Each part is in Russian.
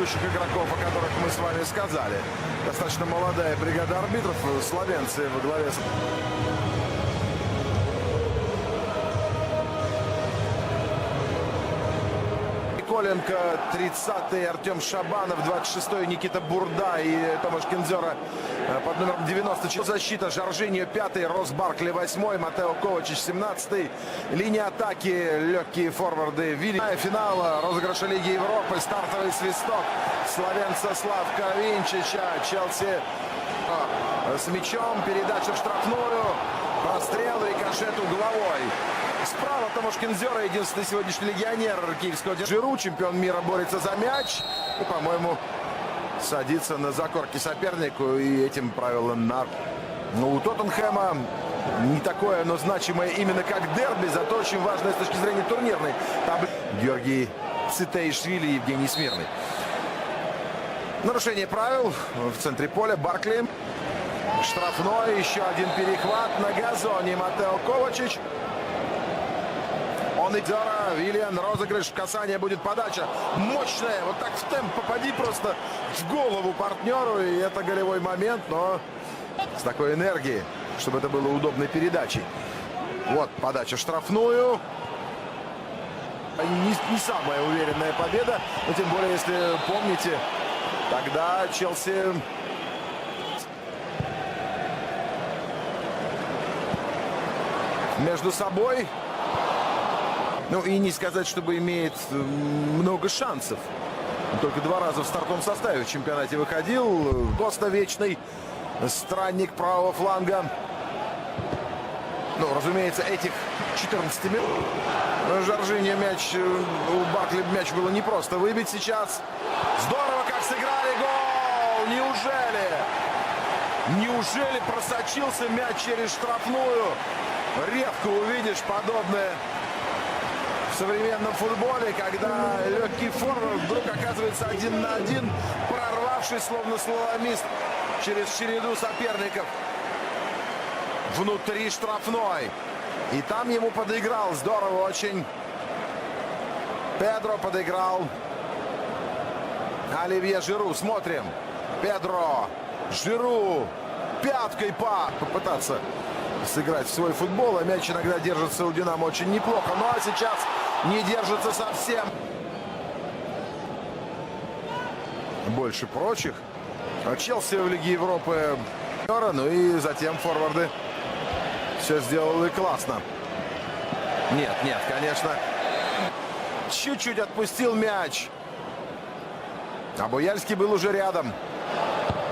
прочих игроков, о которых мы с вами сказали. Достаточно молодая бригада арбитров, словенцы во главе с... Коленко, 30-й, Артем Шабанов, 26-й, Никита Бурда и Томаш Кинзера под номером 94. Защита Жоржиньо, 5-й, Рос Баркли, 8-й, Матео Ковачич, 17-й. Линия атаки, легкие форварды. Финала розыгрыша Лиги Европы, стартовый свисток словенца Славка Винчича. Челси с мячом, передача в штрафную, прострел, рикошет угловой. Справа Томаш Кинзера, единственный сегодняшний легионер киевского Динамо. Жиру, чемпион мира, борется за мяч. И, по-моему, садится на закорки сопернику. И этим правилом на... Ну, у Тоттенхэма не такое, но значимое именно как дерби. Зато очень важное с точки зрения турнирной. Там Георгий Цитеишвили и Евгений Смирный. Нарушение правил в центре поля. Баркли. Штрафной. Еще один перехват на газоне. Матео Ковачич. Идера, Виллиан, розыгрыш, касание, будет подача. Мощная, вот так в темп попади просто в голову партнеру. И это голевой момент, но с такой энергией, чтобы это было удобной передачей. Вот подача в штрафную. Не самая уверенная победа, но тем более, если помните, тогда Челси... между собой... Ну и не сказать, чтобы имеет много шансов. Только 2 раза в стартовом составе в чемпионате выходил. Коста вечный странник правого фланга. Ну, разумеется, этих 14 минут. Жоржиньо мяч, у Баркли мяч было непросто выбить сейчас. Здорово, как сыграли, гол! Неужели? Неужели просочился мяч через штрафную? Редко увидишь подобное в современном футболе, когда легкий форвард вдруг оказывается 1 на 1, прорвавшись, словно слаломист, через череду соперников внутри штрафной. И там ему подыграл, здорово очень. Педро подыграл Оливье Жиру. Смотрим. Педро, Жиру, пяткой попытаться сыграть в свой футбол. А мяч иногда держится у Динамо очень неплохо. Ну а сейчас не держится совсем. Больше прочих. Челси в Лиге Европы. Ну и затем форварды все сделали классно. Нет, конечно. Чуть-чуть отпустил мяч. А Буяльский был уже рядом.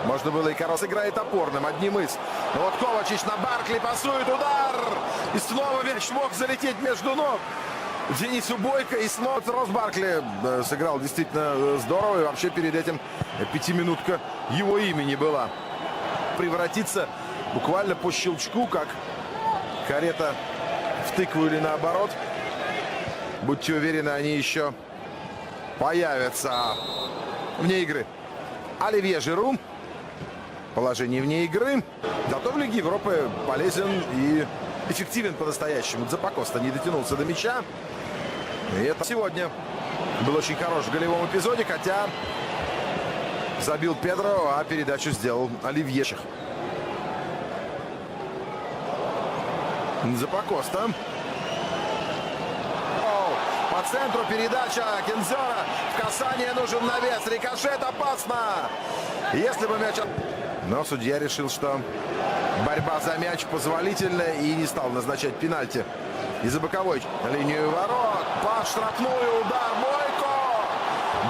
Можно было и Карос играет опорным, одним из. Но вот Ковачич на Баркли пасует, удар! И снова мяч мог залететь между ног Денису Бойко. И снова Рос Баркли сыграл действительно здорово. И вообще перед этим 5-минутка его имени была. Превратиться буквально по щелчку, как карета в тыкву или наоборот. Будьте уверены, они еще появятся вне игры. Оливье Жиру. Положение вне игры. Зато в Лиге Европы полезен и эффективен по-настоящему. Дзапакоста не дотянулся до мяча. И это сегодня был очень хорош в голевом эпизоде, хотя забил Педро, а передачу сделал Оливье. Дзапакоста. По центру передача Кинзера. В касание нужен навес. Рикошет, опасно. Если бы мяч... Но судья решил, что борьба за мяч позволительная и не стал назначать пенальти из-за боковой линию ворот. Под штрафную удар. Бойко.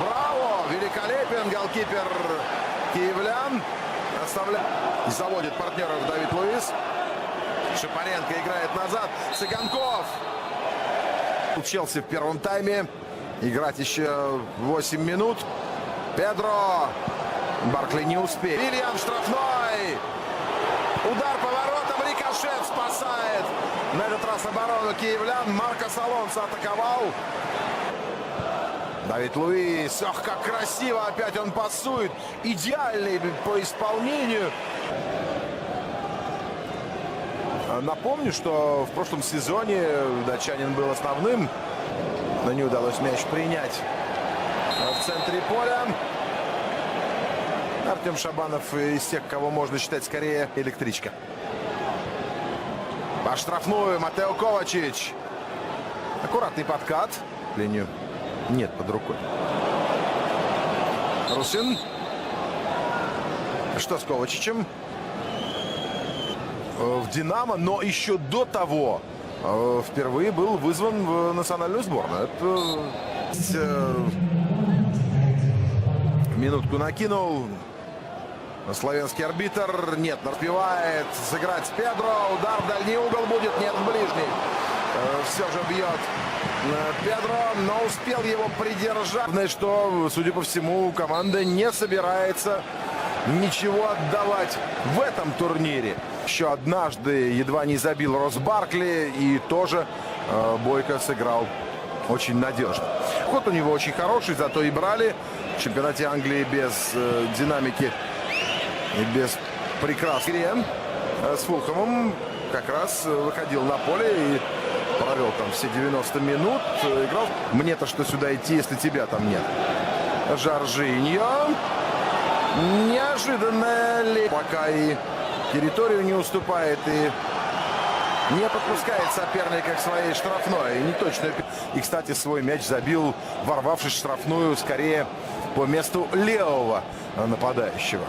Браво. Великолепен голкипер киевлян. Оставляет. Заводит партнеров Давид Луис. Шапаренко играет назад. Цыганков. Челси в первом тайме. Играть еще 8 минут. Педро. Баркли не успеет. Вильям штрафной. Удар по воротам. Рикошет спасает. На этот раз оборону киевлян. Маркос Алонсо атаковал. Давид Луис. Ох, как красиво. Опять он пасует. Идеальный по исполнению. Напомню, что в прошлом сезоне датчанин был основным, но не удалось мяч принять в центре поля. Артем Шабанов из тех, кого можно считать скорее электричка. По штрафную Матео Ковачич. Аккуратный подкат. Линию нет под рукой. Русин. Что с Ковачичем? В «Динамо», но еще до того впервые был вызван в национальную сборную. Это минутку накинул. Славянский арбитр. Нет, успевает сыграть Педро. Удар в дальний угол будет. Нет, в ближний. Все же бьет Педро, но успел его придержать. Что, судя по всему, команда не собирается ничего отдавать в этом турнире. Еще однажды едва не забил Росс Баркли, и тоже Бойко сыграл очень надежно. Ход у него очень хороший, зато и брали в чемпионате Англии без динамики и без прекрасной. С Фулхэмом как раз выходил на поле и провел там все 90 минут. Играл. Мне-то что сюда идти, если тебя там нет? Жоржиньо. Неожиданно ли. Пока и территорию не уступает, и не подпускает соперника к своей штрафной. И неточную. И, кстати, свой мяч забил, ворвавшись в штрафную, скорее по месту левого нападающего.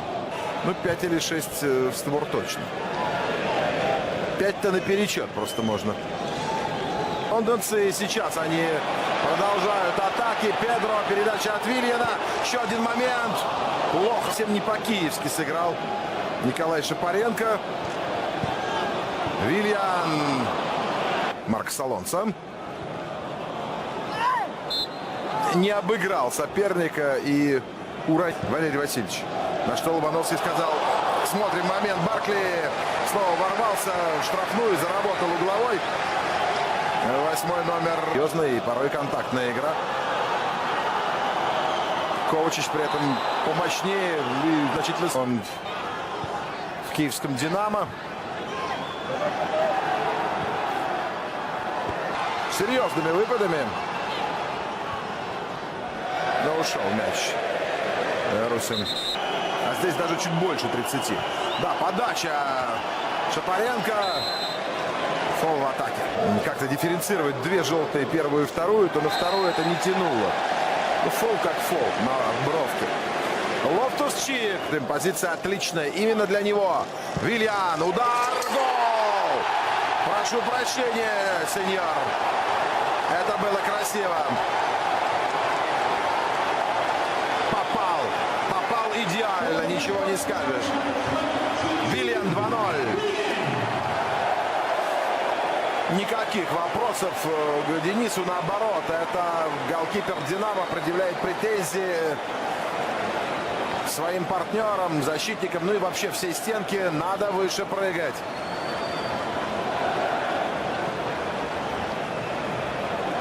Ну, 5 или 6 в створ точно. 5-то наперечет просто можно. Лондонцы сейчас они продолжают атаки. Педро, передача от Вильяна. Еще один момент. Плохо, совсем не по-киевски сыграл Николай Шапаренко. Вильян. Маркос Алонсо. Не обыграл соперника и уронил Валерий Васильевич. На что Лобановский сказал: смотрим момент. Баркли снова ворвался в штрафную, заработал угловой. 8-й номер. Серьезная и порой контактная игра. Ковачич при этом помощнее и значительно. Он в киевском «Динамо». Серьезными выпадами. Но ушел мяч. Русин. А здесь даже чуть больше 30. Да, подача Шапаренко. Фол в атаке. Как-то дифференцировать две желтые, первую и вторую, то на вторую это не тянуло. Ну, фол как фол на бровке. Лофтус-Чик. Позиция отличная именно для него. Вильян. Удар. Гол! Прошу прощения, сеньор. Это было красиво. Попал идеально. Ничего не скажешь. Вильян 2-0. Никаких вопросов к Денису, наоборот. Это голкипер «Динамо» предъявляет претензии своим партнерам, защитникам, ну и вообще всей стенке. Надо выше прыгать.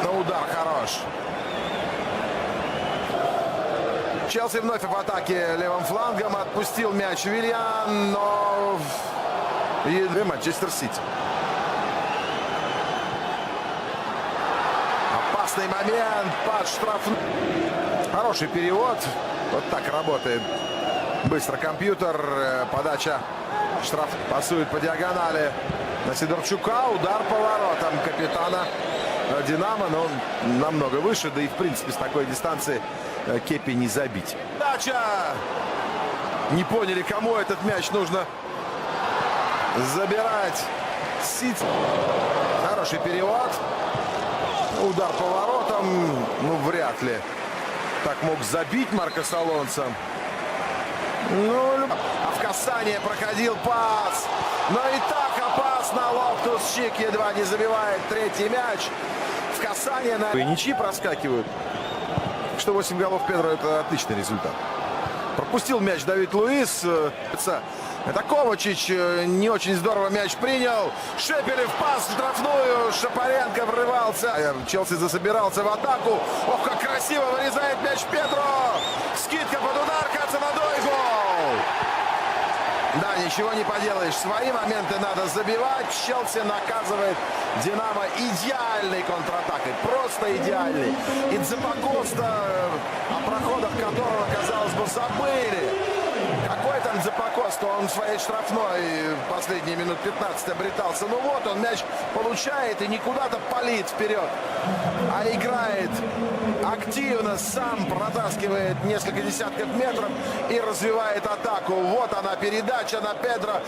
Но удар хорош. Челси вновь в атаке левым флангом. Отпустил мяч Вильян, но и Манчестер Сити. Опасный момент под штрафной. Хороший перевод. Вот так работает быстро компьютер. Подача. Штраф. Пасует по диагонали на Сидорчука. Удар по воротам капитана «Динамо». Но он намного выше. Да и в принципе с такой дистанции Кепи не забить. Подача. Не поняли, кому этот мяч нужно забирать. Сити. Хороший перевод. Удар по воротам. Ну, вряд ли так мог забить Маркос Алонсо. Ну, а в касание проходил пас. Но и так опасно. Лофтус-Чик едва не забивает третий мяч. В касание на... И ничьи проскакивают. Что 8 голов Педро — это отличный результат. Пропустил мяч Давид Луис. Это Ковачич не очень здорово мяч принял. Шепелев пас в штрафную. Шапаренко врывался. Челси засобирался в атаку. Ох, как красиво вырезает мяч Педро. Скидка под удар. Кацанадой, гол. Да, ничего не поделаешь. Свои моменты надо забивать. Челси наказывает «Динамо» идеальной контратакой. Просто идеальной. И Дзапакоста, о проходах которого, казалось бы, забыли. Коста, он в своей штрафной последние минут 15 обретался. Ну вот он мяч получает и не куда-то палит вперед, а играет активно, сам протаскивает несколько десятков метров и развивает атаку. Вот она передача на Педро.